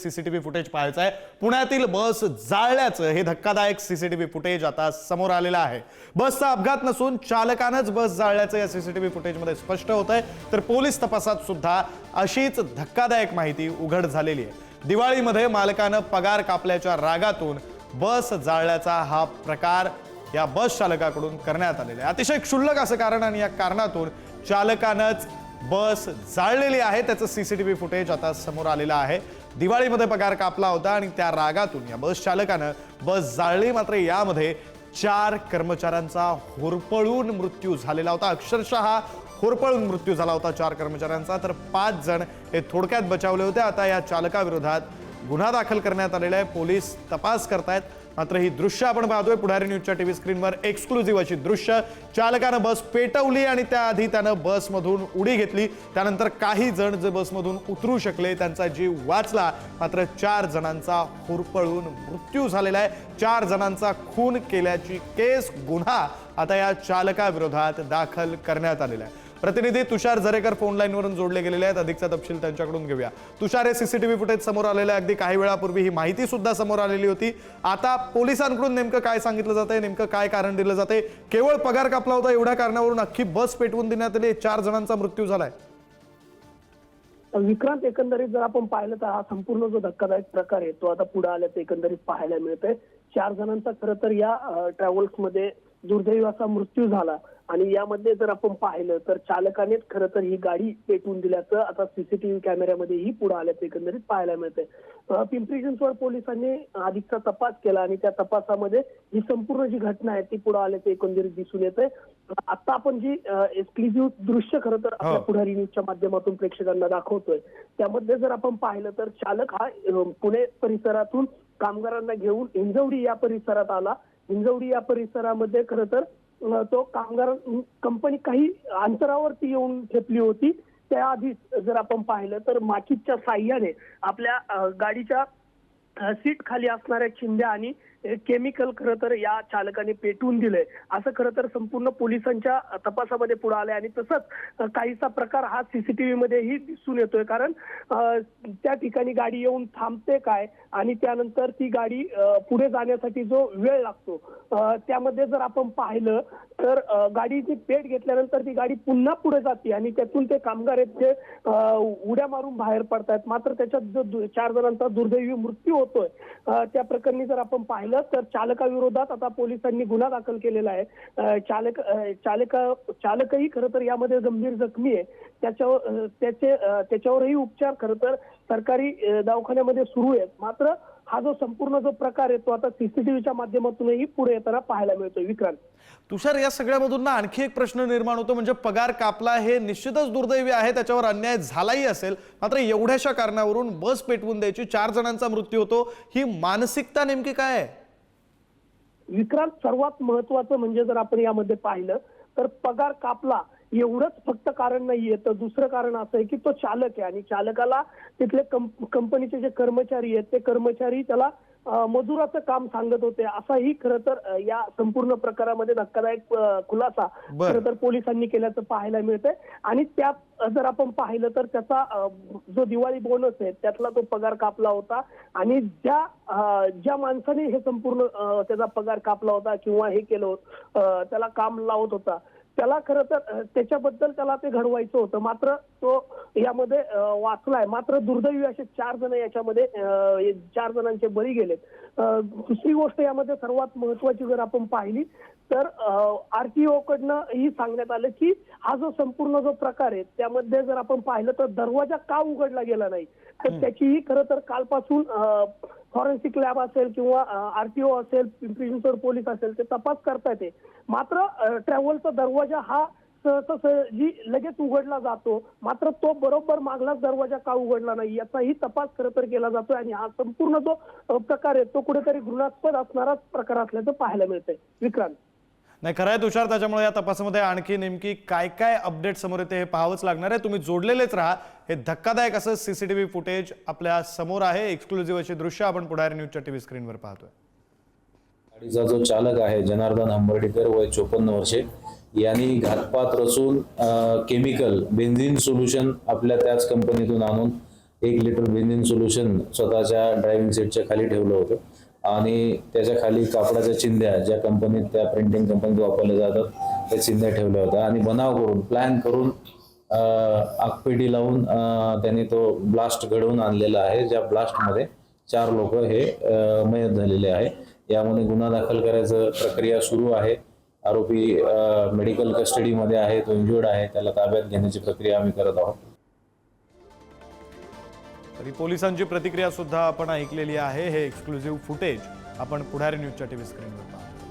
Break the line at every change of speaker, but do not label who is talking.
CCTV footage पाहायचं आहे। पुण्यातील बस जाळल्याचं हे धक्कादायक सीसीटीव्ही फुटेज आता समोर आलेलं आहे। बसचा अपघात नसून चालकानंच बस जाळल्याचं या सीसीटीव्ही फुटेजमध्ये स्पष्ट होतंय। तर पोलीस तपासात सुद्धा अशीच धक्कादायक माहिती उघड झालेली आहे। दिवाळीमध्ये मालकानं पगार कापल्याच्या रागातून बस जाळल्याचा हा प्रकार या बस चालकाकडून करण्यात आलेला आहे। अतिशय क्षुल्लक असं कारण आणि या कारणातून चालकानंच बस जाळलेली आहे। त्याचं सीसीटीव्ही फुटेज आता समोर आलेलं आहे। दिवाळीमध्ये पगार कापला होता आणि त्या रागातून या बस चालकानं बस जाळली। मात्र यामध्ये 4 कर्मचाऱ्यांचा होरपळून मृत्यू झालेला होता। अक्षरशः होरपळून मृत्यू झाला होता 4 कर्मचाऱ्यांचा। तर 5 जण हे थोडक्यात बचावले होते। आता या चालकाविरोधात गुन्हा दाखल करण्यात आलेला आहे। पोलीस तपास करतायत। मात्र ही दृश्य आपण पाहतोय पुढारी न्यूजच्या टीव्ही स्क्रीनवर। एक्सक्लुझिव्ह अशी दृश्य। चालकानं बस पेटवली आणि त्याआधी त्यानं बसमधून उडी घेतली। त्यानंतर काही जण जे बसमधून उतरू शकले त्यांचा जीव वाचला। मात्र 4 जणांचा होरपळून मृत्यू झालेला आहे। 4 जणांचा खून केल्याची केस गुन्हा आता या चालकाविरोधात दाखल करण्यात आलेला आहे। प्रतिनिधी तुषार झरेकर फोन लाईनवरून जोडले गेलेले आहेत। अधिकचा तपशील त्यांच्याकडून घेऊया। तुषार, हे सीसीटीव्ही फुटेज समोर आलेलं आहे। अगदी काही वेळापूर्वी ही माहिती सुद्धा समोर आलेली होती। आता पोलिसांकडून नेमकं काय सांगितलं जातंय, नेमकं काय कारण दिलं जातंय? केवळ पगार कापला होता एवढ्या कारणावरून अख्खी बस पेटवून देण्यात आली, 4 जणांचा मृत्यू झालाय।
विक्रांत, एकंदरीत जर आपण पाहिलं तर हा संपूर्ण जो धक्कादायक प्रकार आहे तो आता पुढे आल्याचं एकंदरीत पाहायला मिळतंय। 4 जणांचा खरं तर या ट्रॅव्हल्स मध्ये दुर्दैवी असा मृत्यू झाला आणि यामध्ये जर आपण पाहिलं तर चालकानेच खरं तर ही गाडी पेटवून दिल्याचं आता सीसीटीव्ही कॅमेऱ्यामध्येही पुढे आल्याचं एकंदरीत पाहायला मिळतंय। पिंपरी चिंचवड पोलिसांनी अधिकचा तपास केला आणि त्या तपासामध्ये ही संपूर्ण जी घटना आहे ती पुढे आल्याचं एकंदरीत दिसून येतंय। आता आपण जी एक्सक्लुझिव्ह दृश्य खरं तर आपल्या पुढारी न्यूजच्या माध्यमातून प्रेक्षकांना दाखवतोय त्यामध्ये जर आपण पाहिलं तर चालक हा पुणे परिसरातून कामगारांना घेऊन हिंजवडी या परिसरात आला। हिंजवडी या परिसरामध्ये खरं तर तो कामगार कंपनी काही अंतरावरती येऊन ठेपली होती। त्याआधीच जर आपण पाहिलं तर माचीच्या साह्याने आपल्या गाडीच्या सीट खाली असणाऱ्या चिंध्या आणि केमिकल खरं तर या चालकाने पेटवून दिलंय असं खरं तर संपूर्ण पोलिसांच्या तपासामध्ये पुढे आलंय। आणि तसंच काहीसा प्रकार हा सीसीटीव्ही मध्येही दिसून येतोय, कारण त्या ठिकाणी गाडी येऊन थांबते काय आणि त्यानंतर ती गाडी पुढे जाण्यासाठी जो वेळ लागतो त्यामध्ये जर आपण पाहिलं तर गाडीची पेट घेतल्यानंतर ती गाडी पुन्हा पुढे जाते आणि त्यातून ते कामगार आहेत ते उड्या मारून बाहेर पडतात। मात्र त्याच्यात जो 4 जणांचा दुर्दैवी मृत्यू होतोय त्या प्रकरणी जर आपण पाहिलं तर चालकाविरोधात आता पोलिसांनी गुन्हा दाखल केलेला आहे। चालकही खरं तर यामध्ये गंभीर जखमी आहे। त्याच्यावरही उपचार खरं तर सरकारी दवाखान्यामध्ये सुरू आहेत। मात्र हा जो संपूर्ण जो प्रकार आहे तो आता सीसीटीव्हीच्या माध्यमातूनही पुढे येताना पाहायला मिळतोय। विक्रांत,
तुषार, या सगळ्यामधून आणखी एक प्रश्न निर्माण होतो, म्हणजे पगार कापला हे निश्चितच दुर्दैवी आहे, त्याच्यावर अन्याय झालाही असेल। मात्र एवढ्याशा कारणावरून बस पेटवून द्यायची, 4 जणांचा मृत्यू होतो, ही मानसिकता नेमकी काय आहे?
विक्रांत, सर्वात महत्वाचं म्हणजे जर आपण यामध्ये पाहिलं तर पगार कापला एवढंच फक्त कारण नाहीये, तर दुसरं कारण असं आहे की तो चालक आहे आणि चालकाला तिथले कंपनीचे जे कर्मचारी आहेत ते कर्मचारी त्याला मजुराचं काम सांगत होते। असाही खरं तर या संपूर्ण प्रकारामध्ये धक्कादायक खुलासा खरं तर पोलिसांनी केल्याचं पाहायला मिळतंय। आणि त्यात जर आपण पाहिलं तर त्याचा जो दिवाळी बोनस आहे त्यातला तो पगार कापला होता आणि ज्या माणसाने हे संपूर्ण त्याचा पगार कापला होता किंवा हे केलं त्याला काम लावत होता त्याला खरं तर त्याच्याबद्दल त्याला ते घडवायचं होतं, मात्र तो यामध्ये वाचलाय। मात्र दुर्दैवी असे 4 जण याच्यामध्ये 4 जणांचे बळी गेलेत। दुसरी गोष्ट यामध्ये सर्वात महत्वाची जर आपण पाहिली तर आरटीओ कडनं ही सांगण्यात आलं की हा जो संपूर्ण जो प्रकार आहे त्यामध्ये जर आपण पाहिलं तर दरवाजा का उघडला गेला नाही, तर त्याचीही खरं तर कालपासून फॉरेन्सिक लॅब असेल किंवा आरटीओ असेल, पिंपरी चिंचवड पोलीस असेल ते तपास करतायत। मात्र ट्रॅव्हलचा दरवाजा हा सहजासहजी लगेच उघडला जातो, मात्र तो बरोबर मागलाच दरवाजा का उघडला नाही याचाही तपास खरं तर केला जातोय आणि हा संपूर्ण जो प्रकार आहे तो कुठेतरी घृणास्पद असणाराच प्रकार असल्याचं पाहायला मिळतंय। विक्रांत,
नाही, खरं आहे तुषार, त्याच्यामुळे या तपासामध्ये आणखी नेमकी काय काय अपडेट समोर येते हे पाहावंच लागणार आहे। तुम्ही जोडलेलेच राहा। हे धक्कादायक असं सीसीटीव्ही फुटेज आपल्या समोर आहे। एक्सक्लुझिव्ह अशी दृश्य आपण पुढारी न्यूजच्या टीव्ही स्क्रीनवर पाहतोय।
गाडीचा जो चालक आहे जनार्दन हंबर्डीकर, वय 54 वर्षे, यांनी घातपात रचून केमिकल बेन्झिन सोल्युशन आपल्या त्याच कंपनीतून आणून 1 लिटर बेंझिन सोल्युशन स्वतःच्या ड्रायव्हिंग सीटच्या खाली ठेवलं होतं आणि त्याच्या खाली कापडाच्या चिंध्या ज्या कंपनीत त्या प्रिंटिंग कंपनीत वापरल्या जातात त्या चिंध्या ठेवल्या होत्या आणि बनाव करून प्लॅन करून आगपेटी लावून त्यांनी तो ब्लास्ट घडवून आणलेला आहे, ज्या ब्लास्टमध्ये 4 लोक हे मयत झालेले आहे। यामध्ये गुन्हा दाखल करायचं प्रक्रिया सुरू आहे। आरोपी मेडिकल कस्टडीमध्ये आहे, तो इंज्युर्ड आहे, त्याला ताब्यात घेण्याची प्रक्रिया आम्ही करत आहोत।
तरी पोलिसांची प्रतिक्रिया सुद्धा आपण ऐकलेली आहे। हे एक्सक्लुझिव्ह फुटेज आपण पुढारी न्यूजच्या टीव्ही स्क्रीनवर पाहतो।